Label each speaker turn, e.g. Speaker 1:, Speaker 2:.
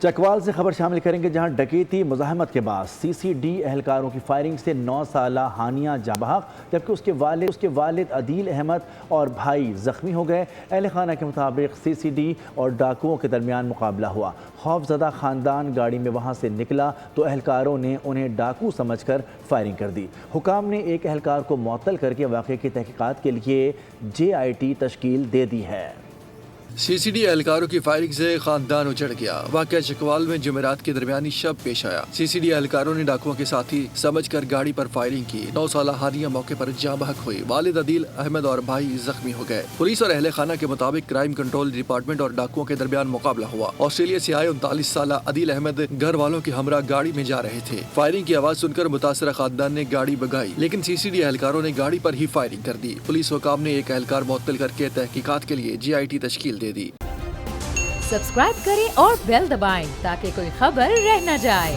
Speaker 1: چکوال سے خبر شامل کریں گے، جہاں ڈکیتی مزاحمت کے بعد سی سی ڈی اہلکاروں کی فائرنگ سے 9 سالہ ہانیہ جاں بحق جبکہ اس کے والد عدیل احمد اور بھائی زخمی ہو گئے۔ اہل خانہ کے مطابق سی سی ڈی اور ڈاکوؤں کے درمیان مقابلہ ہوا۔ خوف زدہ خاندان گاڑی میں وہاں سے نکلا تو اہلکاروں نے انہیں ڈاکو سمجھ کر فائرنگ کر دی۔ حکام نے ایک اہلکار کو معطل کر کے واقعے کی تحقیقات کے لیے JIT تشکیل دے دی ہے۔
Speaker 2: سی سی ڈی اہلکاروں کی فائرنگ سے خاندان اجڑ گیا۔ واقعہ چکوال میں جمعرات کے درمیانی شب پیش آیا۔ سی سی ڈی اہلکاروں نے ڈاکوؤں کے ساتھی سمجھ کر گاڑی پر فائرنگ کی۔ 9 سالہ ہانیہ موقع پر جاں بحق ہوئی۔ والد عدیل احمد اور بھائی زخمی ہو گئے۔ پولیس اور اہل خانہ کے مطابق کرائم کنٹرول ڈپارٹمنٹ اور ڈاکوؤں کے درمیان مقابلہ ہوا۔ آسٹریلیا سے آئے 39 سالہ عدیل احمد گھر والوں کے ہمراہ گاڑی میں جا رہے تھے۔ فائرنگ کی آواز سن کر متاثرہ خاندان نے گاڑی بگائی، لیکن سی سی ڈی اہلکاروں نے گاڑی پر ہی فائرنگ کر دی۔ پولیس حکام نے ایک اہلکار معطل کر کے تحقیقات کے لیے JIT تشکیل دے دی۔
Speaker 3: سبسکرائب کریں اور بیل دبائیں تاکہ کوئی خبر رہ نہ جائے۔